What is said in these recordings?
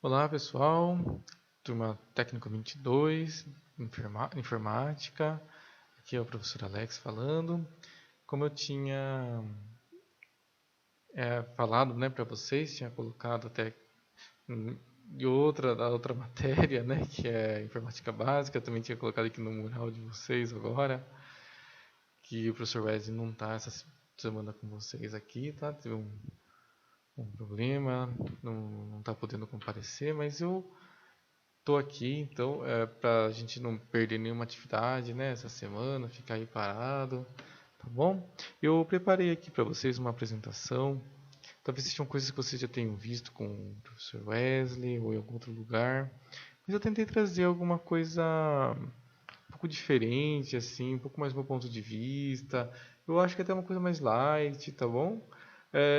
Olá pessoal, turma técnico 22, informática, aqui é o professor Alex falando. Como eu tinha falado, né, para vocês, tinha colocado até da outra matéria, né, que é informática básica, também tinha colocado aqui no mural de vocês agora, que o professor Wesley não está essa semana com vocês aqui, tá? Teve um problema, não está podendo comparecer, mas eu estou aqui, então, para a gente não perder nenhuma atividade, né, essa semana, ficar aí parado, tá bom? Eu preparei aqui para vocês uma apresentação. Talvez sejam coisas que vocês já tenham visto com o professor Wesley ou em algum outro lugar. Mas eu tentei trazer alguma coisa um pouco diferente, assim, um pouco mais do meu ponto de vista. Eu acho que até uma coisa mais light, tá bom?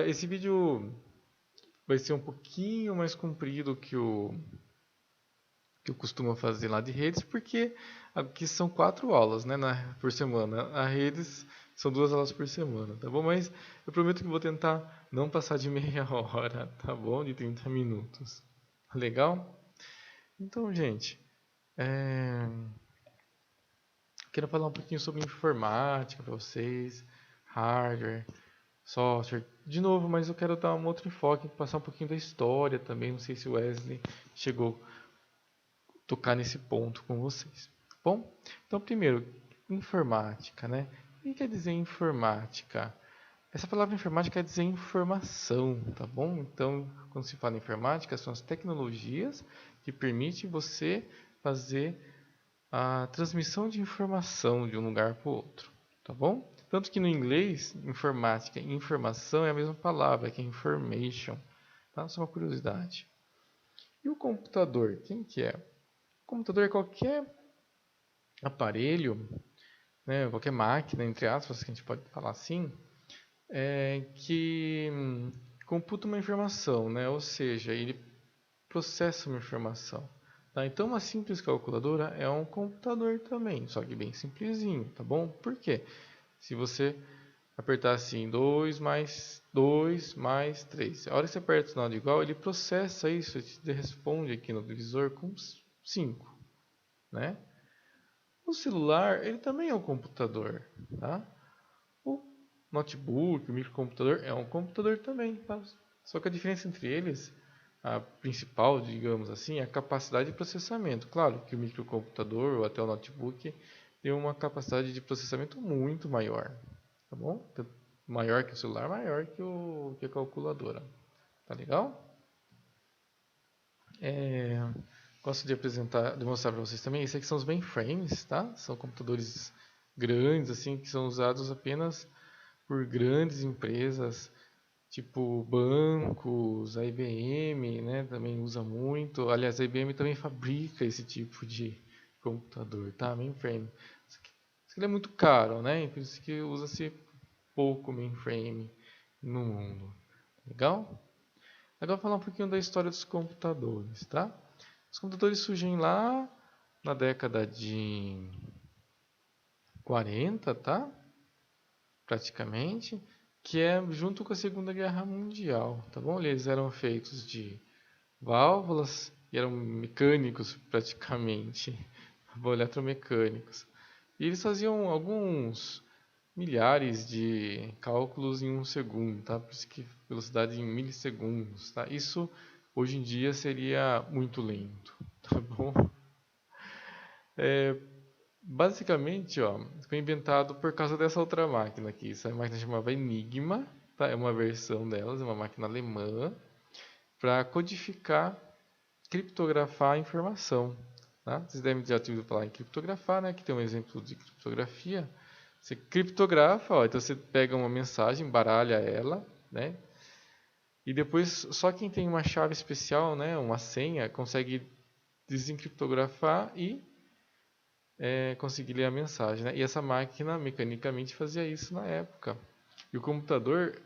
Esse vídeo vai ser um pouquinho mais comprido que eu costumo fazer lá de redes, porque aqui são 4 aulas, né, por semana. A redes são 2 aulas por semana, tá bom? Mas eu prometo que vou tentar não passar de meia hora, tá bom? De 30 minutos. Legal? Então, gente, quero falar um pouquinho sobre informática para vocês, hardware, software. De novo, mas eu quero dar um outro enfoque, passar um pouquinho da história também. Não sei se o Wesley chegou tocar nesse ponto com vocês. Bom, então primeiro, informática, né? O que quer dizer informática? Essa palavra informática quer dizer informação, tá bom? Então, quando se fala em informática, são as tecnologias que permitem você fazer a transmissão de informação de um lugar para o outro, tá bom? Tanto que no inglês, informática e informação é a mesma palavra, que é information, tá? Só uma curiosidade. E o computador, quem que é? O computador é qualquer aparelho, né, qualquer máquina, entre aspas, que a gente pode falar assim, que computa uma informação, né, ou seja, ele processa uma informação. Tá? Então, uma simples calculadora é um computador também, só que bem simplesinho, tá bom? Por quê? Se você apertar assim, 2 mais 2 mais 3, a hora que você aperta o sinal de igual, ele processa isso, ele te responde aqui no divisor com 5, né? O celular, ele também é um computador, tá? O notebook, o microcomputador é um computador também, tá? Só que a diferença entre eles, a principal, digamos assim, é a capacidade de processamento. Claro que o microcomputador ou até o notebook tem uma capacidade de processamento muito maior, tá bom? Maior que o celular, maior que a calculadora. Tá legal? Gosto de demonstrar para vocês também. Esses aqui são os mainframes, tá? São computadores grandes, assim, que são usados apenas por grandes empresas, tipo bancos, a IBM, né? Também usa muito. Aliás, a IBM também fabrica esse tipo de computador, tá? Mainframe. Isso aqui é muito caro, né? Por isso que usa-se pouco mainframe no mundo. Legal? Agora vou falar um pouquinho da história dos computadores, tá? Os computadores surgem lá na década de 40, tá? Praticamente, que é junto com a Segunda Guerra Mundial, tá bom? Eles eram feitos de válvulas e eram mecânicos praticamente, tá bom? Eletromecânicos. E eles faziam alguns milhares de cálculos em um segundo, tá? Por isso que velocidade em milissegundos, tá? Isso hoje em dia seria muito lento, tá bom? Basicamente, ó, foi inventado por causa dessa outra máquina aqui. Essa máquina chamava Enigma, tá? É uma versão delas, é uma máquina alemã, para codificar, criptografar a informação. Tá? Vocês devem já ter ouvido falar em criptografar, né? Que tem um exemplo de criptografia. Você criptografa, ó, então você pega uma mensagem, baralha ela, né? E depois só quem tem uma chave especial, né, uma senha, consegue desencriptografar e conseguir ler a mensagem, né? E essa máquina mecanicamente fazia isso na época. E o computador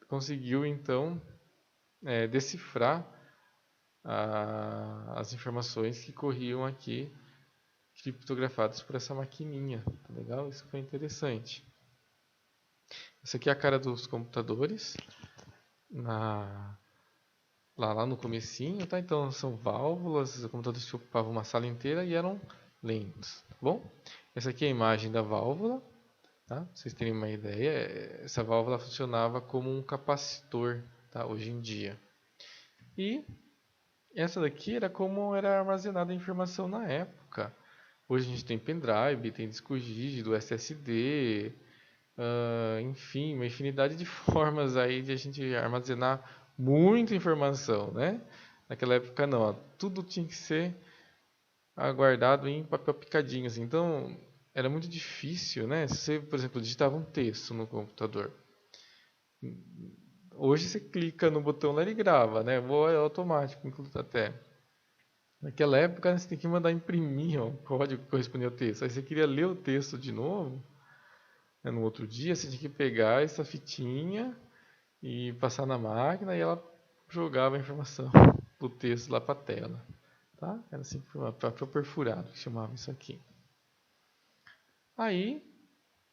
conseguiu então decifrar as informações que corriam aqui criptografadas por essa maquininha. Tá legal? Isso foi interessante. Essa aqui é a cara dos computadores. lá no comecinho, tá? Então são válvulas, os computadores que ocupavam uma sala inteira e eram lentos, tá bom? Essa aqui é a imagem da válvula, tá? Pra vocês terem uma ideia, essa válvula funcionava como um capacitor, tá? Hoje em dia. E essa daqui era como era armazenada a informação na época. Hoje a gente tem pendrive, tem disco rígido, SSD, enfim, uma infinidade de formas aí de a gente armazenar muita informação, né? Naquela época não, ó, tudo tinha que ser guardado em papel picadinho, assim. Então era muito difícil, né? Se você, por exemplo, digitava um texto no computador, hoje você clica no botão lá e ele grava, né? Ou é automático, inclusive até. Naquela época você tem que mandar imprimir ó, o código que correspondia ao texto. Aí você queria ler o texto de novo, né, no outro dia, você tinha que pegar essa fitinha e passar na máquina e ela jogava a informação do texto lá para a tela. Tá? Era assim, papel perfurado que chamava isso aqui. Aí,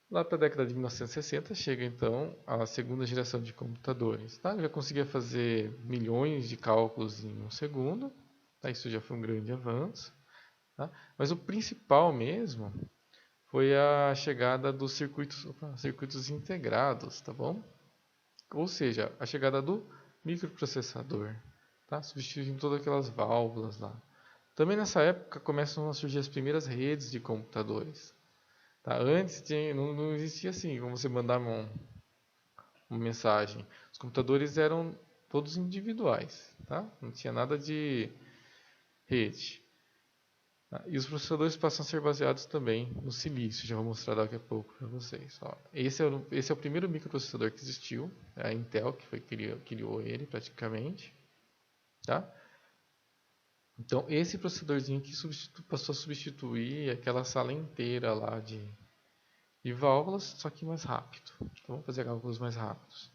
lá para a década de 1960, chega então a segunda geração de computadores. Tá? Já conseguia fazer milhões de cálculos em um segundo. Tá? Isso já foi um grande avanço. Tá? Mas o principal mesmo foi a chegada dos circuitos integrados, tá bom? Ou seja, a chegada do microprocessador, tá? Substituindo todas aquelas válvulas lá. Também nessa época começam a surgir as primeiras redes de computadores. Tá? Antes não existia assim, como você mandar uma mensagem. Os computadores eram todos individuais, tá? Não tinha nada de rede. Tá? E os processadores passam a ser baseados também no silício, já vou mostrar daqui a pouco para vocês. Ó, esse é o primeiro microprocessador que existiu, é a Intel criou ele praticamente. Tá? Então esse processadorzinho que passou a substituir aquela sala inteira lá de válvulas, só que mais rápido. Então vamos fazer cálculos mais rápidos.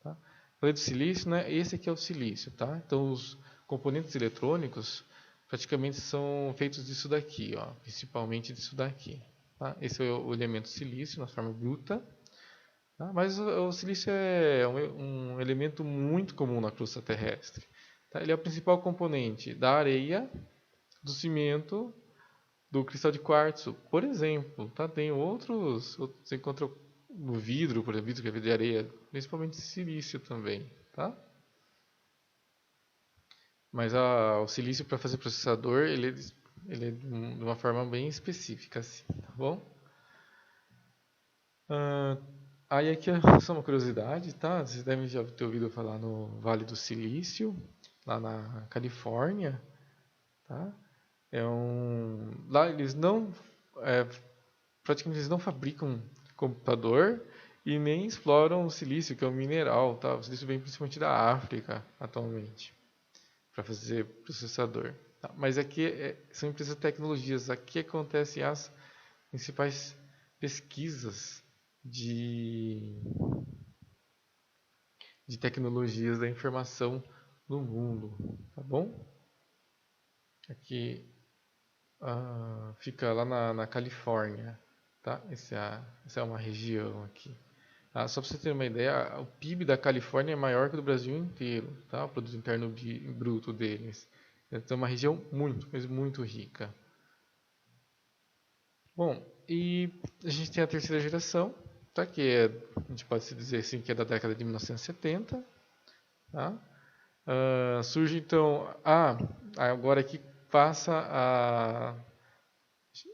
Tá? Falei do silício, né? Esse aqui é o silício. Tá? Então os componentes eletrônicos praticamente são feitos disso daqui, ó, principalmente disso daqui. Tá? Esse é o elemento silício na forma bruta, tá? Mas o silício é um elemento muito comum na crosta terrestre. Tá? Ele é o principal componente da areia, do cimento, do cristal de quartzo, por exemplo. Tá? Tem outros, você encontra no vidro, por exemplo, vidro que é vidro de areia, principalmente silício também. Tá? Mas o silício para fazer processador, ele é de uma forma bem específica, assim, tá bom? Aí aqui é só uma curiosidade, tá? Vocês devem já ter ouvido falar no Vale do Silício, lá na Califórnia, tá? Lá eles não, é, praticamente eles não fabricam computador e nem exploram o silício, que é um mineral, tá? O silício vem principalmente da África, atualmente, para fazer processador. Tá? Mas aqui são empresas de tecnologias. Aqui acontecem as principais pesquisas de, de tecnologias da informação no mundo, tá bom? Aqui fica lá na Califórnia, tá? Essa é uma região aqui. Só para você ter uma ideia, o PIB da Califórnia é maior que o do Brasil inteiro, tá? O produto interno bruto deles. Então é uma região muito, mas muito rica. Bom, e a gente tem a terceira geração, tá? A gente pode se dizer assim que é da década de 1970, tá? Surge então, agora aqui passa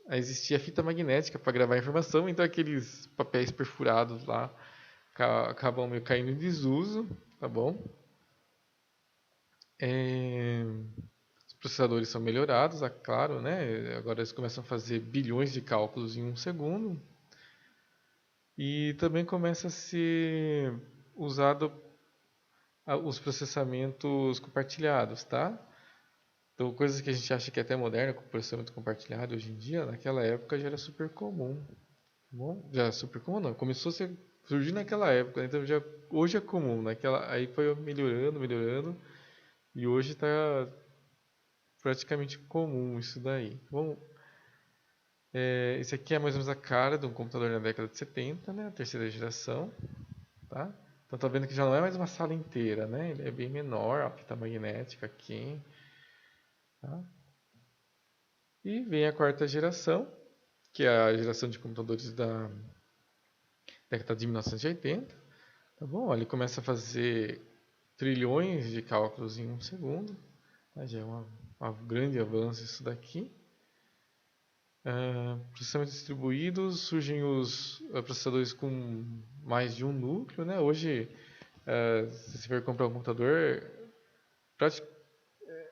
a existir a fita magnética para gravar informação, então aqueles papéis perfurados lá acabam meio caindo em desuso, tá bom? Os processadores são melhorados, é claro, né? Agora eles começam a fazer bilhões de cálculos em um segundo. E também começa a ser usado os processamentos compartilhados, tá? Então, coisas que a gente acha que é até moderna, com processamento compartilhado hoje em dia, naquela época já era super comum. Tá bom? Já era super comum, não. Começou a surgir naquela época, então hoje é comum. Aí foi melhorando, melhorando, e hoje está praticamente comum isso daí. Bom, esse aqui é mais ou menos a cara de um computador na década de 70, né? A terceira geração, tá? Então tá vendo que já não é mais uma sala inteira, né? Ele é bem menor, a fita magnética aqui. Tá? E vem a quarta geração, que é a geração de computadores da década de 1980. Tá bom? Ele começa a fazer trilhões de cálculos em um segundo. Tá? Já é um grande avanço isso daqui. Processamentos distribuídos, surgem os processadores com mais de um núcleo, né? Hoje, se você for comprar um computador,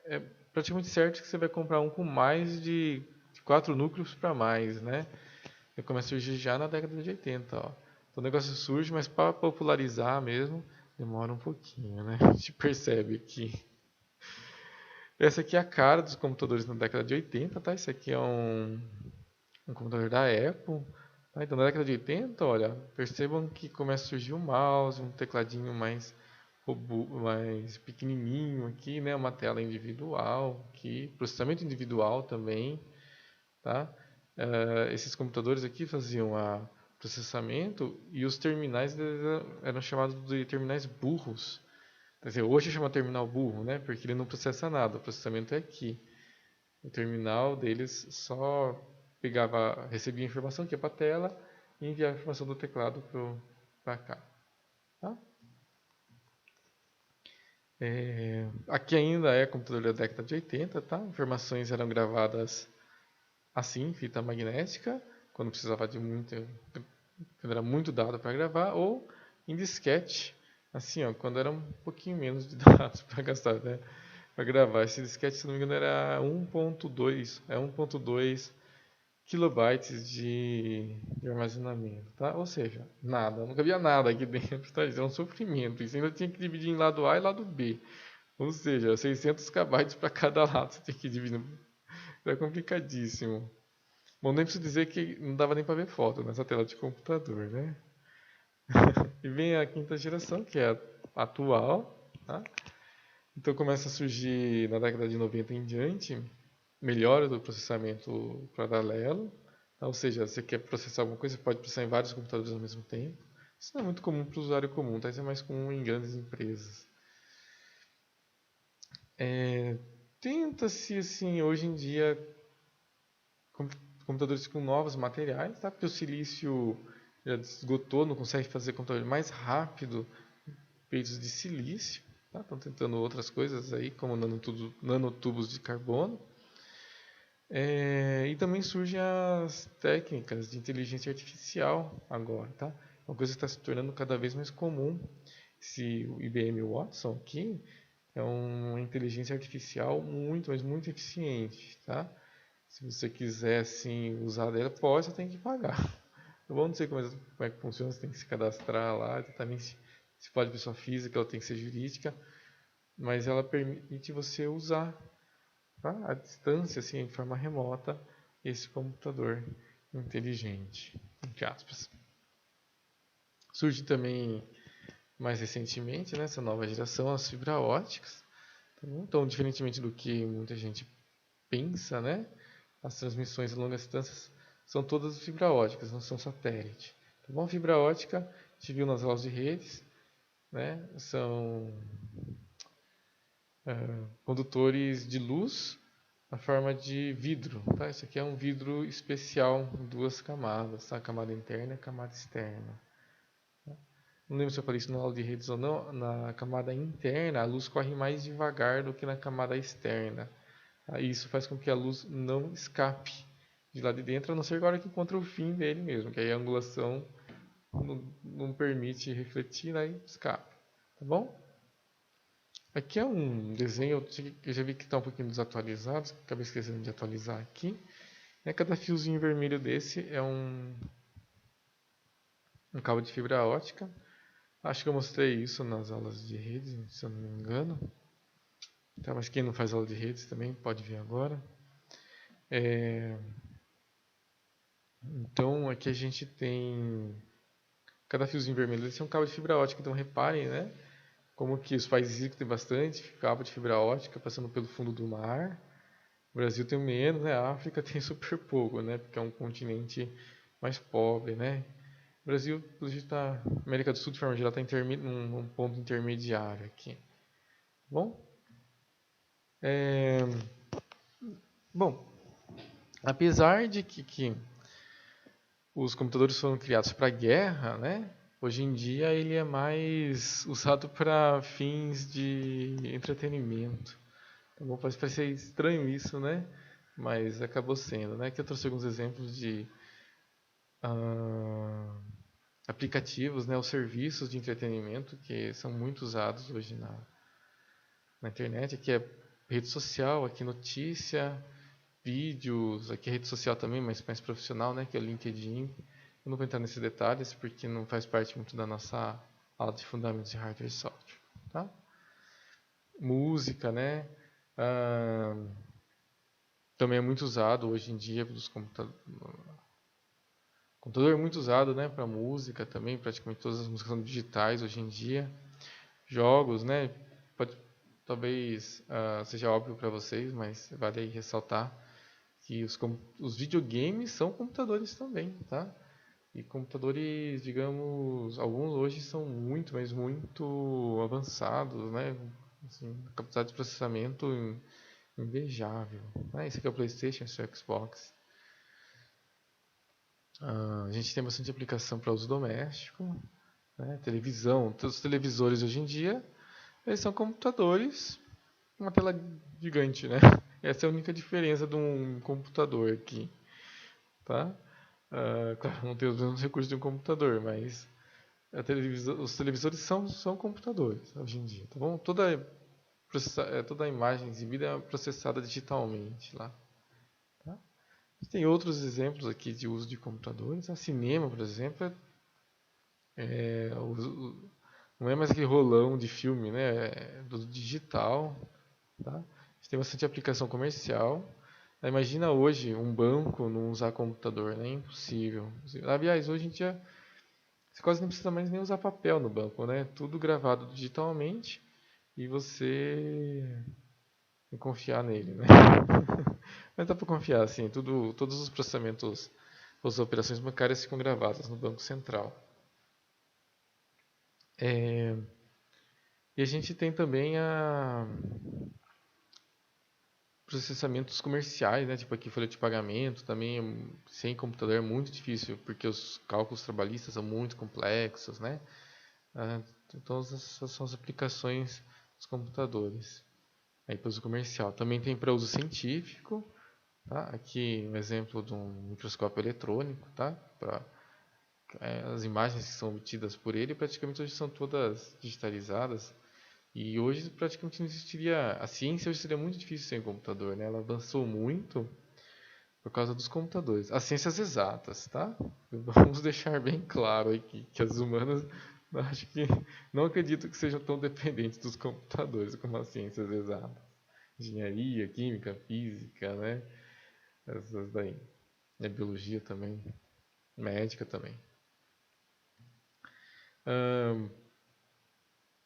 é praticamente certo que você vai comprar um com mais de 4 núcleos para mais, né? Ele começa a surgir já na década de 80, ó. Então o negócio surge, mas para popularizar mesmo, demora um pouquinho, né? A gente percebe aqui. Essa aqui é a cara dos computadores na década de 80, tá? Esse aqui é um computador da Apple. Tá? Então, na década de 80, olha, percebam que começa a surgir um mouse, um tecladinho mais pequenininho aqui, né? Uma tela individual aqui, processamento individual também, tá? Esses computadores aqui faziam processamento e os terminais eram chamados de terminais burros. Quer dizer, hoje chama terminal burro, né? Porque ele não processa nada, o processamento é aqui. O terminal deles só recebia a informação que ia para a tela e enviava a informação do teclado para cá. Tá? Aqui ainda é computador da década de 80, tá? Informações eram gravadas assim, fita magnética, quando precisava de quando era muito dado para gravar, ou em disquete, assim, ó, quando era um pouquinho menos de dados para gastar, né? Para gravar. Esse disquete, se não me engano, era 1.2 kilobytes de armazenamento, tá? Ou seja, nada, não cabia nada aqui dentro, tá? Isso é um sofrimento. Isso ainda tinha que dividir em lado A e lado B. Ou seja, 600 KB para cada lado você tinha que dividir. Era complicadíssimo. Bom, nem preciso dizer que não dava nem para ver foto nessa tela de computador, né? E vem a quinta geração, que é a atual, tá? Então começa a surgir na década de 90 em diante melhora do processamento paralelo, tá? Ou seja, você quer processar alguma coisa, você pode processar em vários computadores ao mesmo tempo. Isso não é muito comum para o usuário comum, tá? Isso é mais comum em grandes empresas. Tenta-se, assim, hoje em dia, computadores com novos materiais, tá? Porque o silício já esgotou, não consegue fazer computador mais rápido feitos de silício. Tá? Estão tentando outras coisas aí, como nanotubos de carbono. E também surgem as técnicas de inteligência artificial agora, tá? Uma coisa que está se tornando cada vez mais comum. Esse IBM Watson aqui é uma inteligência artificial muito, mas muito eficiente, tá? Se você quiser assim usar dela, você tem que pagar. Eu não sei como é que funciona, você tem que se cadastrar lá, também se pode pessoa física, ela tem que ser jurídica, mas ela permite você usar, tá? À distância, assim, de forma remota, esse computador inteligente, entre aspas. Surge também, mais recentemente, né, essa nova geração, as fibra óticas. Então, diferentemente do que muita gente pensa, né, as transmissões a longas distâncias são todas fibra óticas, não são satélite. Tá bom? Fibra ótica, a gente viu nas aulas de redes, né, são condutores de luz na forma de vidro. Tá? Isso aqui é um vidro especial em duas camadas, tá? A camada interna e a camada externa. Tá? Não lembro se eu falei isso na aula de redes ou não. Na camada interna, a luz corre mais devagar do que na camada externa. Tá? E isso faz com que a luz não escape de lá de dentro, a não ser agora que encontra o fim dele mesmo, que aí a angulação não permite refletir, aí escapa. Tá bom? Aqui é um desenho, eu já vi que está um pouquinho desatualizado, acabei esquecendo de atualizar aqui. Cada fiozinho vermelho desse é um cabo de fibra ótica. Acho que eu mostrei isso nas aulas de redes, se eu não me engano. Então, mas quem não faz aula de redes também pode ver agora. Então aqui a gente tem cada fiozinho vermelho desse é um cabo de fibra ótica. Então reparem, né? Como que os países ricos têm bastante cabo de fibra ótica passando pelo fundo do mar. O Brasil tem menos, né? A África tem super pouco, né? Porque é um continente mais pobre, né? Brasil, pelo jeito, tá, América do Sul, de forma geral, está num ponto intermediário aqui. Bom, bom, apesar de que os computadores foram criados para guerra, né? Hoje em dia ele é mais usado para fins de entretenimento. Tá bom, pode parecer estranho isso, né? Mas acabou sendo, né? Aqui eu trouxe alguns exemplos de ah, aplicativos, né? Os serviços de entretenimento que são muito usados hoje na internet. Aqui é rede social, aqui notícia, vídeos, aqui é rede social também, mas mais profissional, né? Que é o LinkedIn. Eu não vou entrar nesses detalhes porque não faz parte muito da nossa aula de fundamentos de hardware e software, tá? Música, né? Ah, também é muito usado hoje em dia pelos computadores. Computador é muito usado, né, para música também. Praticamente todas as músicas são digitais hoje em dia. Jogos, né? Pode, talvez seja óbvio para vocês, mas vale aí ressaltar que os videogames são computadores também, tá? E computadores, digamos, alguns hoje são muito, mas muito avançados, né? Assim, capacidade de processamento invejável. Esse aqui é o PlayStation, esse é o Xbox. A gente tem bastante aplicação para uso doméstico, né? Televisão. Todos os televisores hoje em dia, eles são computadores com uma tela gigante, né? Essa é a única diferença de um computador aqui, tá? Claro, não tem os mesmos recursos de um computador, mas os televisores são computadores hoje em dia, tá bom? Toda a imagem exibida é processada digitalmente lá. Tá? Tem outros exemplos aqui de uso de computadores. A cinema, por exemplo, não é mais aquele rolão de filme, né? É do digital. Tá? A gente tem bastante aplicação comercial. Imagina hoje um banco não usar computador, né? É impossível. Aliás, hoje em dia você quase não precisa mais nem usar papel no banco, né? Tudo gravado digitalmente e você confiar nele, né? Mas dá para confiar, assim, todos os processamentos, as operações bancárias ficam gravadas no Banco Central. E a gente tem também processamentos comerciais, né? Tipo aqui folha de pagamento, também sem computador é muito difícil, porque os cálculos trabalhistas são muito complexos, né? Então essas são as aplicações dos computadores. Aí para uso comercial. Também tem para uso científico, tá? Aqui um exemplo de um microscópio eletrônico, tá? Para as imagens que são obtidas por ele praticamente hoje são todas digitalizadas e hoje praticamente não existiria a ciência hoje seria muito difícil sem computador, né? Ela avançou muito por causa dos computadores. As ciências exatas, tá? Vamos deixar bem claro aqui que as humanas acho que não acredito que sejam tão dependentes dos computadores como as ciências exatas. Engenharia, química, física, né? Essas daí. E a biologia também, médica também.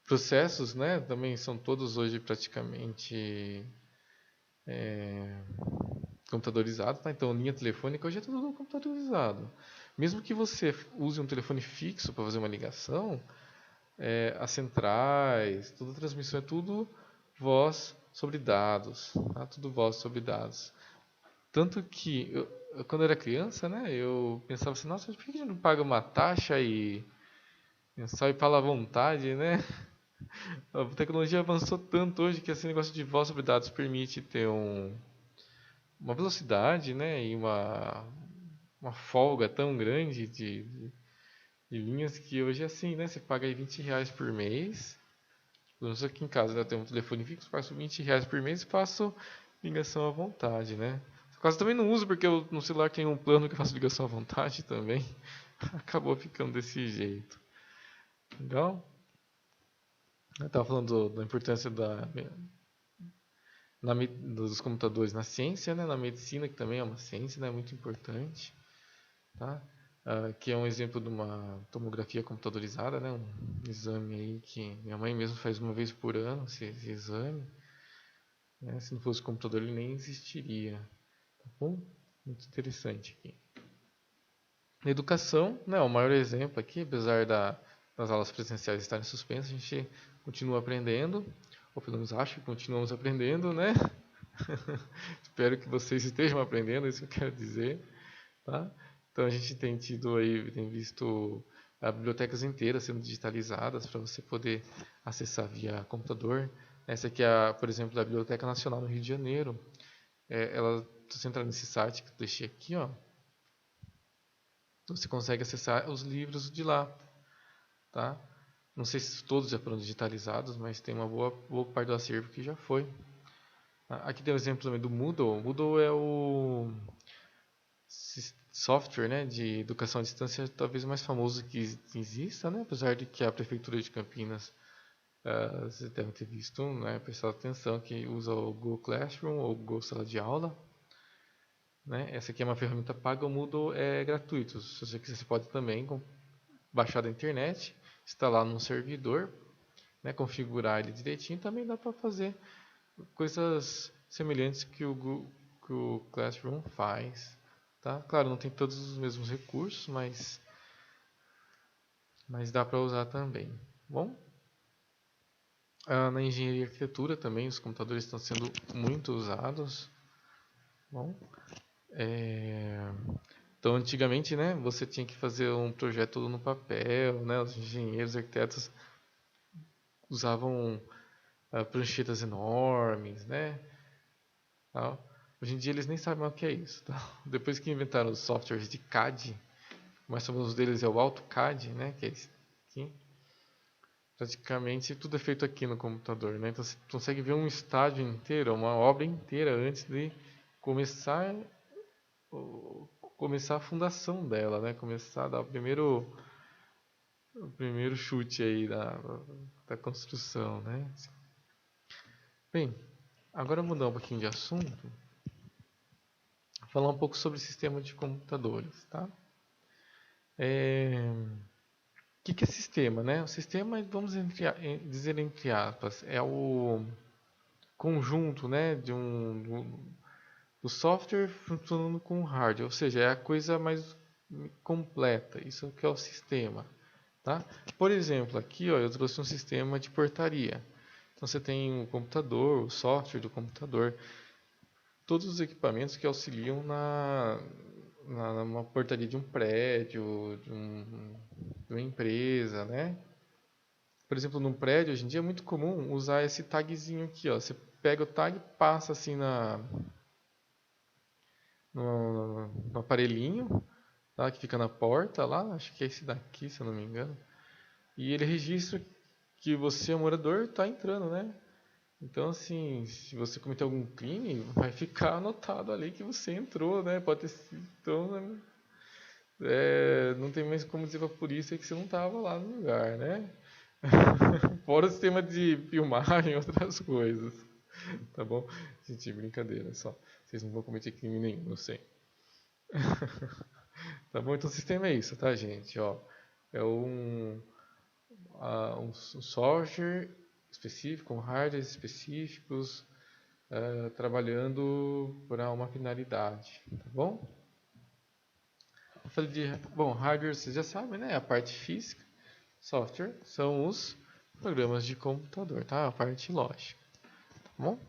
Processos, né? Também são todos hoje praticamente computadorizados, tá? Então, linha telefônica hoje é tudo computadorizado. Mesmo que você use um telefone fixo para fazer uma ligação, as centrais, toda a transmissão é tudo voz sobre dados, tá? Tudo voz sobre dados. Tanto que, quando eu era criança, né, eu pensava assim, nossa, por que a gente não paga uma taxa e só ir fala à vontade, né? A tecnologia avançou tanto hoje que esse negócio de voz sobre dados permite ter uma velocidade, né, e uma folga tão grande de linhas que hoje é assim, né? Você paga aí R$ 20 por mês. Pelo menos aqui em casa eu tenho um telefone fixo, passo R$ 20 por mês e faço ligação à vontade, né? Quase também não uso porque no celular tem um plano que eu faço ligação à vontade também. Acabou ficando desse jeito. Legal? Eu estava falando da importância dos computadores na ciência, né? Na medicina, que também é uma ciência, né? Muito importante. Tá? Que é um exemplo de uma tomografia computadorizada, né? Um exame aí que minha mãe mesmo faz uma vez por ano, esse exame. Né? Se não fosse o computador, ele nem existiria. Tá bom? Muito interessante aqui. Na educação, né, o maior exemplo aqui, apesar das aulas presenciais estarem suspensas, a gente continua aprendendo, ou pelo menos acho que continuamos aprendendo, né? Espero que vocês estejam aprendendo, é isso que eu quero dizer, tá? Então a gente tem tido aí, tem visto bibliotecas inteiras sendo digitalizadas para você poder acessar via computador. Essa aqui é, por exemplo, da Biblioteca Nacional no Rio de Janeiro. Se você entrar nesse site que eu deixei aqui, ó, você consegue acessar os livros de lá, tá? Não sei se todos já foram digitalizados, mas tem uma boa parte do acervo que já foi. Aqui tem um exemplo também do Moodle. O Moodle é o software, né, de educação à distância talvez mais famoso que exista, né? Apesar de que a Prefeitura de Campinas, vocês devem ter visto, né, prestar atenção que usa o Google Classroom ou Google Sala de Aula. Né? Essa aqui é uma ferramenta paga, o Moodle é gratuito. Se você quiser, você pode também baixar da internet, instalar num servidor, né, configurar ele direitinho. Também dá para fazer coisas semelhantes que o Classroom faz. Tá? Claro, não tem todos os mesmos recursos, mas dá para usar também. Bom, na engenharia e arquitetura também os computadores estão sendo muito usados. Bom, então, antigamente, né, você tinha que fazer um projeto todo no papel, né, os engenheiros, arquitetos usavam pranchetas enormes, né, tal. Hoje em dia eles nem sabem o que é isso. Tá? Depois que inventaram os softwares de CAD, o mais famoso deles é o AutoCAD, né, que é esse aqui. Praticamente tudo é feito aqui no computador, né? Então você consegue ver um estádio inteiro, uma obra inteira antes de começar começar a fundação dela, né? Começar a dar o primeiro chute aí da construção, né? Bem, agora mudar um pouquinho de assunto, falar um pouco sobre o sistema de computadores, tá? O que é sistema, né? O sistema, vamos dizer entre aspas, é o conjunto, né, do software funcionando com o hardware, ou seja, é a coisa mais completa. Isso que é o sistema, tá? Por exemplo, aqui, ó, eu trouxe um sistema de portaria. Então você tem o computador, o software do computador, todos os equipamentos que auxiliam numa portaria de um prédio, de uma empresa, né? Por exemplo, num prédio, hoje em dia é muito comum usar esse tagzinho aqui, ó. Você pega o tag, passa assim no aparelhinho, tá? Que fica na porta lá, acho que é esse daqui, se eu não me engano. E ele registra que você é morador, está entrando, né? Então, assim, se você cometer algum crime, vai ficar anotado ali que você entrou, né? Pode ter sido. Então, né? Não tem mais como dizer pra polícia que você não estava lá no lugar, né? Fora o sistema de filmagem e outras coisas. Tá bom? Gente, brincadeira só. Vocês não vão cometer crime nenhum, eu sei. Tá bom? Então o sistema é isso, tá, gente? Ó, é um software específico, com hardwares específicos, trabalhando para uma finalidade, tá bom? Eu falei bom, hardware vocês já sabem, né? A parte física, software são os programas de computador, tá? A parte lógica, tá bom?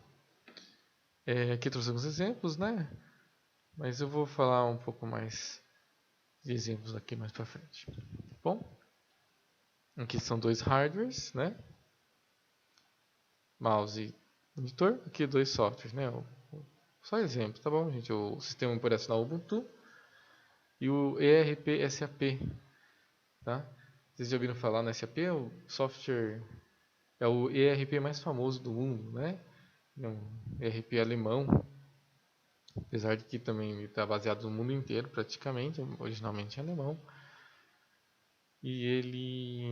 Aqui trouxemos exemplos, né? Mas eu vou falar um pouco mais de exemplos aqui mais para frente, tá bom? Aqui são dois hardwares, né? Mouse e monitor. Aqui dois softwares, né? Só exemplo, tá bom, gente? O sistema operacional Ubuntu e o ERP SAP, tá? Vocês já ouviram falar no SAP? O software é o ERP mais famoso do mundo, né? É um ERP alemão, apesar de que também está baseado no mundo inteiro, praticamente, originalmente alemão. E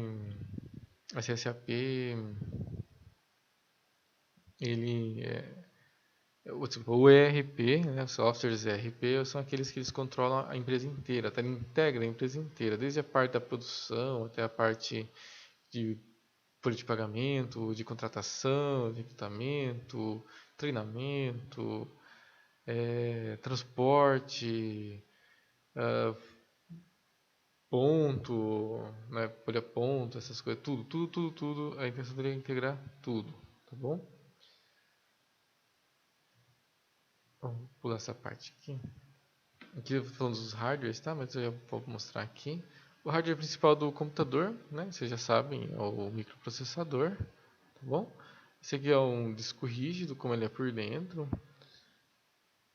esse SAP, ele o ERP, né, os softwares ERP, são aqueles que eles controlam a empresa inteira, tá? Ele integra a empresa inteira, desde a parte da produção até a parte de folha de pagamento, de contratação, de equipamento, treinamento, transporte, ponto, né, folha ponto, essas coisas, tudo. A intenção dele é integrar tudo, tá bom? Vamos pular essa parte aqui. Aqui eu tô falando dos hardwares, tá? Mas eu já vou mostrar aqui. O hardware principal do computador, né? Vocês já sabem, é o microprocessador, tá bom? Esse aqui é um disco rígido, como ele é por dentro,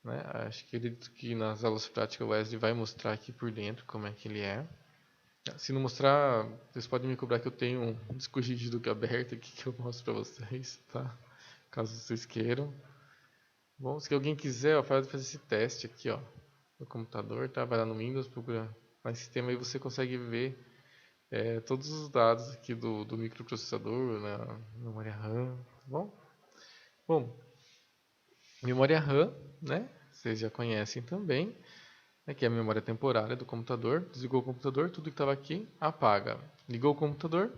né? Acho que acredito que nas aulas práticas o Wesley vai mostrar aqui por dentro como é que ele é. Se não mostrar, vocês podem me cobrar que eu tenho um disco rígido aberto aqui que eu mostro pra vocês, tá? Caso vocês queiram. Bom, se alguém quiser, ó, fazer esse teste aqui, ó, no computador, tá? Vai lá no Windows, procura mais sistema e você consegue ver todos os dados aqui do microprocessador, né? Memória RAM, tá bom? Bom, memória RAM, né? Vocês já conhecem também. Aqui é a memória temporária do computador. Desligou o computador, tudo que estava aqui apaga. Ligou o computador,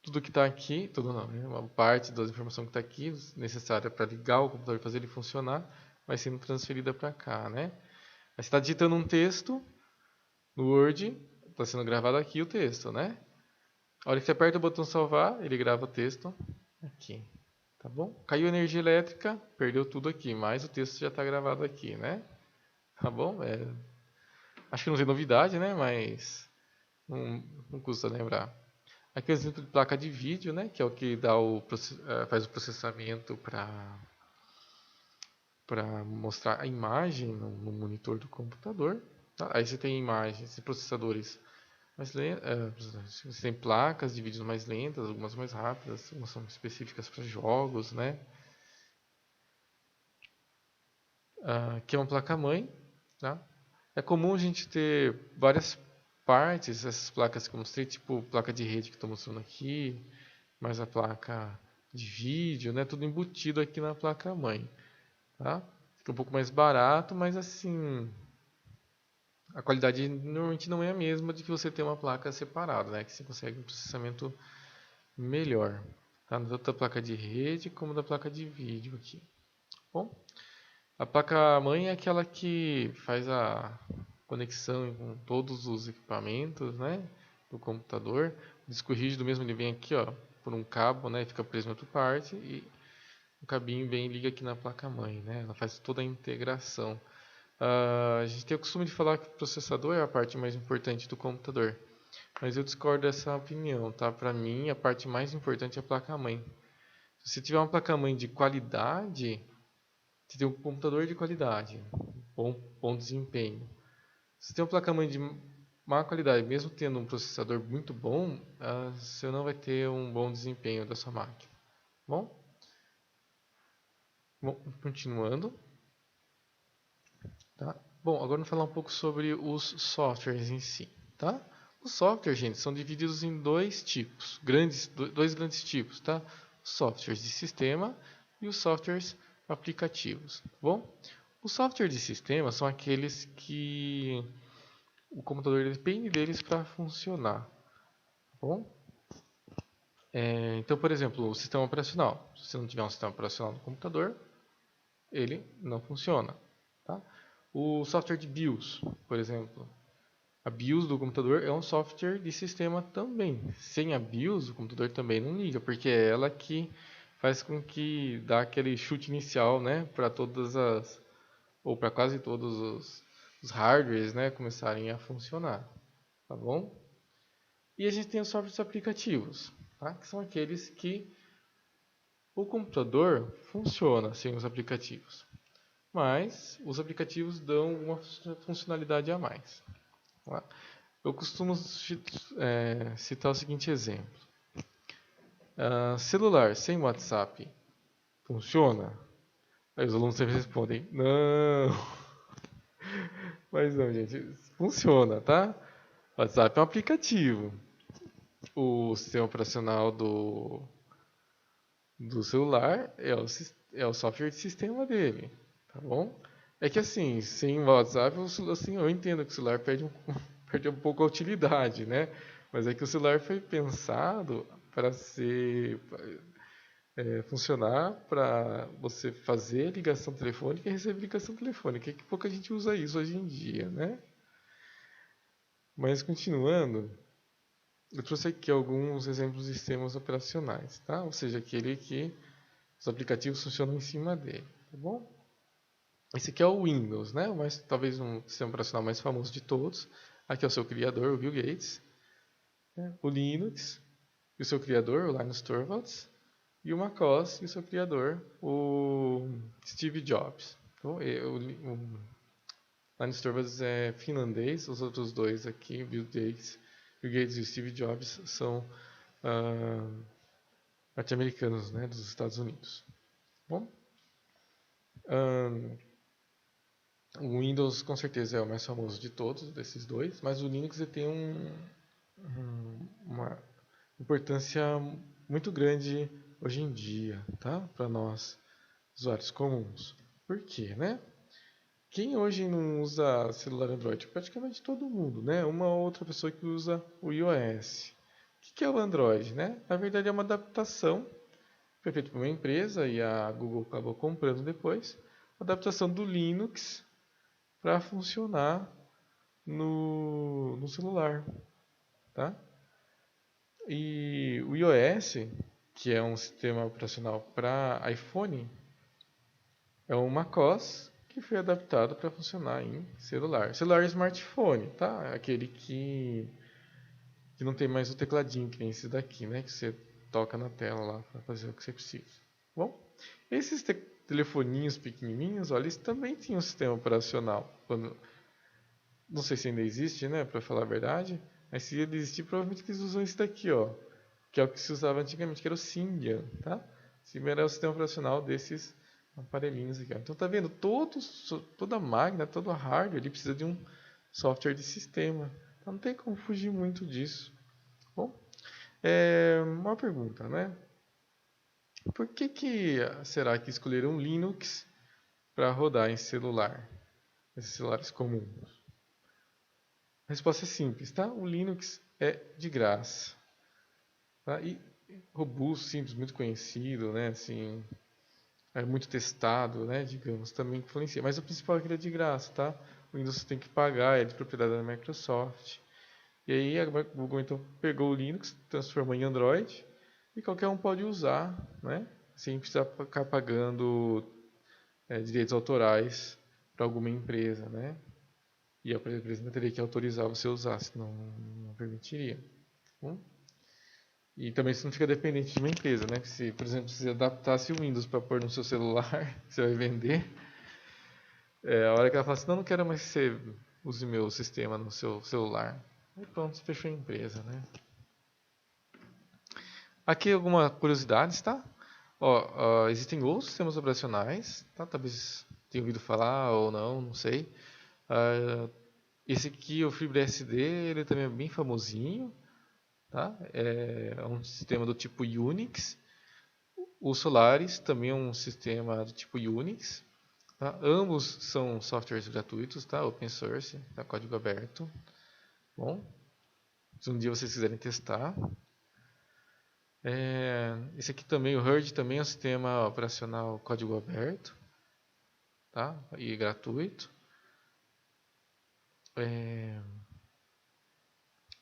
tudo que está aqui, tudo não, né? Uma parte das informações que está aqui, necessária para ligar o computador e fazer ele funcionar, vai sendo transferida para cá, né? Aí você está digitando um texto no Word, está sendo gravado aqui o texto, né? A hora que você aperta o botão salvar, ele grava o texto aqui, tá bom? Caiu energia elétrica, perdeu tudo aqui, mas o texto já está gravado aqui, né? Tá bom? Acho que não tem novidade, né? Mas não custa lembrar. Aqui é o exemplo de placa de vídeo, né? Que é o que dá faz o processamento para mostrar a imagem no monitor do computador. Tá? Aí você tem imagens e processadores mais lentos, você tem placas de vídeos mais lentas, algumas mais rápidas, algumas são específicas para jogos, né? Aqui é uma placa-mãe, tá? É comum a gente ter várias partes, essas placas que eu mostrei, tipo placa de rede que estou mostrando aqui, mais a placa de vídeo, né? Tudo embutido aqui na placa-mãe, tá? Fica um pouco mais barato, mas assim, a qualidade normalmente não é a mesma de que você ter uma placa separada, né? Que você consegue um processamento melhor, tá? Tanto da placa de rede como da placa de vídeo aqui. Bom, a placa-mãe é aquela que faz a conexão com todos os equipamentos, né, do computador. O disco rígido mesmo ele vem aqui, ó, por um cabo, né, fica preso em outra parte e o cabinho vem e liga aqui na placa-mãe, né? Ela faz toda a integração. A gente tem o costume de falar que o processador é a parte mais importante do computador, mas eu discordo dessa opinião, tá? Para mim, a parte mais importante é a placa-mãe. Se você tiver uma placa-mãe de qualidade, você tem um computador de qualidade, bom desempenho. Se tem uma placa-mãe de má qualidade, mesmo tendo um processador muito bom, você não vai ter um bom desempenho da sua máquina. Bom, continuando. Tá? Bom, agora vamos falar um pouco sobre os softwares em si. Tá? Os softwares, gente, são divididos em dois tipos, dois grandes tipos. Tá? Os softwares de sistema e os softwares aplicativos. Tá bom? Os softwares de sistema são aqueles que o computador depende deles para funcionar. Tá bom? Então, por exemplo, o sistema operacional. Se você não tiver um sistema operacional no computador, ele não funciona. Tá? O software de BIOS, por exemplo. A BIOS do computador é um software de sistema também. Sem a BIOS, o computador também não liga, porque é ela que faz com que dá aquele chute inicial, né, para todas as ou para quase todos os hardwares, né, começarem a funcionar, tá bom? E a gente tem os softwares aplicativos, tá? Que são aqueles que o computador funciona sem os aplicativos, mas os aplicativos dão uma funcionalidade a mais. Tá? Eu costumo citar o seguinte exemplo: celular sem WhatsApp funciona? Aí os alunos sempre respondem: não. Mas não, gente, funciona, tá? WhatsApp é um aplicativo. O sistema operacional do celular é o software de sistema dele, tá bom? É que assim, sem o WhatsApp, assim, eu entendo que o celular perde um pouco a utilidade, né? Mas é que o celular foi pensado para funcionar para você fazer ligação telefônica e receber ligação telefônica. Que pouca gente usa isso hoje em dia, né? Mas continuando, eu trouxe aqui alguns exemplos de sistemas operacionais, tá? Ou seja, aquele que os aplicativos funcionam em cima dele, tá bom? Esse aqui é o Windows, né? Talvez um sistema operacional mais famoso de todos. Aqui é o seu criador, o Bill Gates. Né? O Linux, e o seu criador, o Linus Torvalds. E o macOS, e o seu criador, o Steve Jobs. Então, o Linus Torvalds é finlandês, os outros dois aqui, Bill Gates e o Steve Jobs, são norte-americanos, né, dos Estados Unidos. Bom, o Windows com certeza é o mais famoso de todos desses dois, mas o Linux ele tem uma importância muito grande hoje em dia, tá? Para nós, usuários comuns. Por quê, né? Quem hoje não usa celular Android? Praticamente todo mundo, né? Uma ou outra pessoa que usa o iOS. O que é o Android, né? Na verdade é uma adaptação, foi feita por uma empresa e a Google acabou comprando depois, uma adaptação do Linux para funcionar no celular, tá? E o iOS, que é um sistema operacional para iPhone, é um macOS que foi adaptado para funcionar em celular. Celular e smartphone, tá? Aquele que não tem mais o tecladinho, que nem esse daqui, né? Que você toca na tela lá para fazer o que você precisa. Bom, esses telefoninhos pequenininhos, olha, eles também tinham um sistema operacional. Não sei se ainda existe, né? Para falar a verdade. Mas se ele existir, provavelmente eles usam esse daqui, ó. Que é o que se usava antigamente, que era o Symbian, tá? Symbian era o sistema operacional desses aparelhinhos aqui, ó. Então tá vendo? Toda máquina, todo hardware, ele precisa de um software de sistema. Então não tem como fugir muito disso. Bom, uma pergunta, né? Por que será que escolheram Linux para rodar em celular? Esses celulares comuns. A resposta é simples, tá? O Linux é de graça. Tá? E robusto, simples, muito conhecido, né? Assim, é muito testado, né? Digamos, também influencia. Mas o principal é que ele é de graça, tá? O Windows você tem que pagar, é de propriedade da Microsoft. E aí a Google então pegou o Linux, transformou em Android e qualquer um pode usar, né? Sem precisar ficar pagando direitos autorais para alguma empresa, né? E a empresa não teria que autorizar você a usar, senão não permitiria. Bom? E também você não fica dependente de uma empresa, né? Se, por exemplo, você adaptasse o Windows para pôr no seu celular, você vai vender. A hora que ela fala assim, não quero mais que você use meu sistema no seu celular. E pronto, você fechou a empresa, né? Aqui algumas curiosidades, tá? Existem outros sistemas operacionais, tá? Talvez tenha ouvido falar ou não, não sei. Esse aqui, o FreeBSD, ele também é bem famosinho, tá? É um sistema do tipo Unix. O Solaris também é um sistema do tipo Unix. Tá? Ambos são softwares gratuitos, tá? Open source, tá? Código aberto. Bom, se um dia vocês quiserem testar. Esse aqui também, o Hurd, também é um sistema operacional código aberto, tá? E gratuito.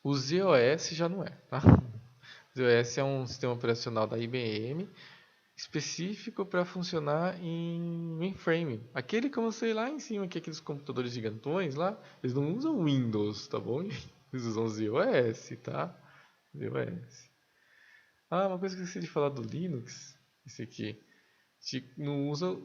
O ZOS já não é, tá? O ZOS é um sistema operacional da IBM específico para funcionar em mainframe. Aquele que eu mostrei lá em cima, que é aqueles computadores gigantões lá, eles não usam Windows, tá bom? Eles usam ZOS, tá? ZOS. Uma coisa que eu esqueci de falar do Linux, esse aqui, não usa,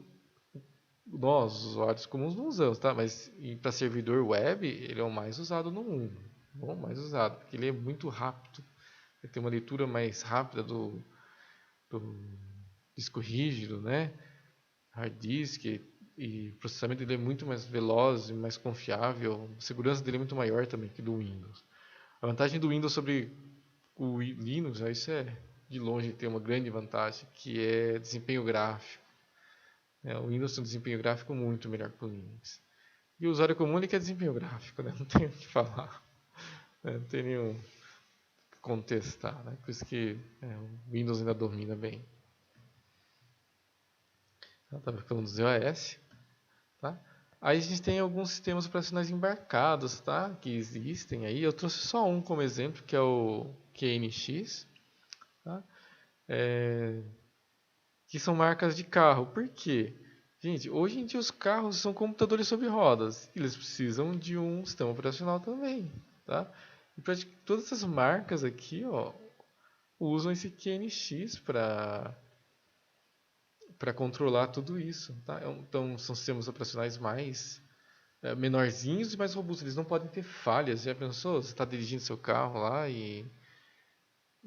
nós, usuários comuns, não usamos, tá? Mas para servidor web, ele é o mais usado no mundo. Bom, mais usado, porque ele é muito rápido. Ele tem uma leitura mais rápida do disco rígido, né? Hard disk, e o processamento dele é muito mais veloz e mais confiável. A segurança dele é muito maior também que do Windows. A vantagem do Windows sobre o Linux, isso é de longe tem uma grande vantagem, que é desempenho gráfico. O Windows tem um desempenho gráfico muito melhor que o Linux. E o usuário comum ele quer desempenho gráfico, né? Não tem o que falar. Não tem nenhum que contestar. Né? Por isso que o Windows ainda domina bem. Estava falando do ZOS. Tá? Aí a gente tem alguns sistemas operacionais embarcados, tá? Que existem aí. Eu trouxe só um como exemplo, que é o QNX, tá? É, que são marcas de carro. Por quê? Gente, hoje em dia os carros são computadores sobre rodas. Eles precisam de um sistema operacional também, tá? E todas essas marcas aqui, ó, usam esse QNX para controlar tudo isso, tá? Então são sistemas operacionais mais menorzinhos e mais robustos. Eles não podem ter falhas. Já pensou? Você está dirigindo seu carro lá e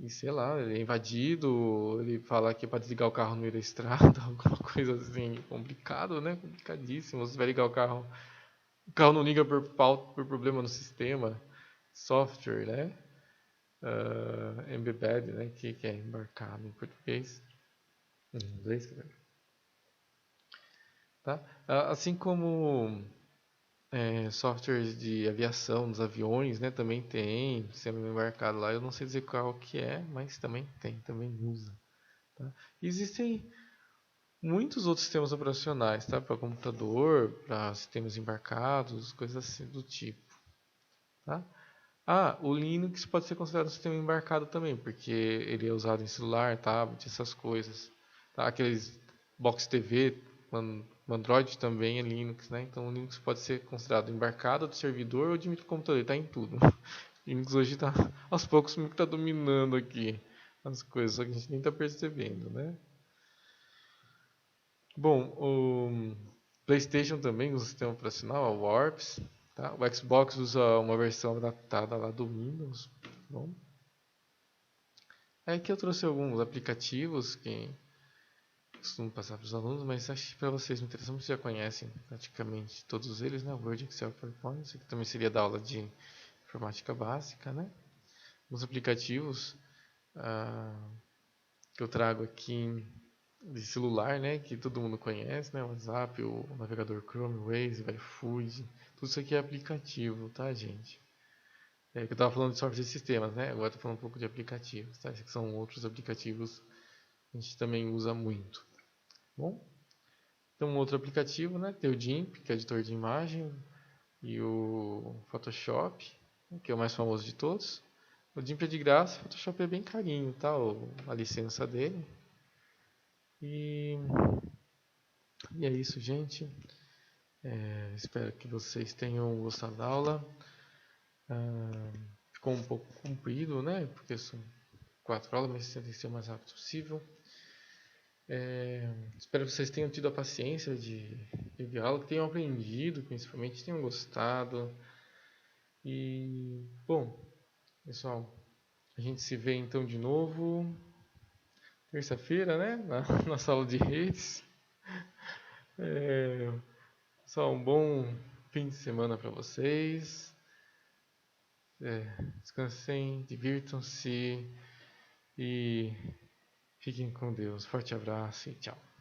sei lá, ele é invadido, ele fala que é para desligar o carro no meio da estrada, alguma coisa assim, complicado, né? Complicadíssimo. Você vai ligar o carro não liga por problema no sistema, software, né? Embedded, né? Que é embarcado em português, em inglês, quer dizer, tá? Assim como softwares de aviação nos aviões, né? Também tem sistema embarcado lá. Eu não sei dizer qual que é, mas também tem, também usa. Tá? Existem muitos outros sistemas operacionais, tá? Para computador, para sistemas embarcados, coisas assim do tipo, tá? O Linux pode ser considerado um sistema embarcado também, porque ele é usado em celular, tablet, essas coisas, tá? Aqueles box TV, o Android também é Linux, né? Então o Linux pode ser considerado embarcado do servidor ou de microcomputador, ele está em tudo. O Linux hoje está, aos poucos, meio que está dominando aqui as coisas, só que a gente nem está percebendo, né? Bom, o PlayStation também usa o sistema operacional, o Warps. Tá? O Xbox usa uma versão adaptada lá do Windows. Bom, aqui eu trouxe alguns aplicativos que costumo passar para os alunos, mas acho que para vocês me interessam, vocês já conhecem praticamente todos eles, né? Word, Excel, PowerPoint. Isso aqui também seria da aula de informática básica, né? Os aplicativos ah, que eu trago aqui de celular, né, que todo mundo conhece, né, o WhatsApp, o navegador Chrome, o Waze, o iFood, tudo isso aqui é aplicativo, tá, gente? Que eu estava falando de software de sistemas, né, agora estou falando um pouco de aplicativos, tá? Esses são outros aplicativos que a gente também usa muito, bom? Então, um outro aplicativo, né, tem o GIMP, que é editor de imagem, e o Photoshop, que é o mais famoso de todos. O GIMP é de graça, o Photoshop é bem carinho, tá, a licença dele. E é isso, gente. Espero que vocês tenham gostado da aula. Ficou um pouco comprido, né? Porque são 4 aulas, mas tentei ser o mais rápido possível. Espero que vocês tenham tido a paciência de ver a aula, que tenham aprendido, principalmente, tenham gostado. E, bom, pessoal, a gente se vê então de novo terça-feira, né? Na nossa aula de redes. Só um bom fim de semana para vocês. Descansem, divirtam-se e fiquem com Deus. Forte abraço e tchau.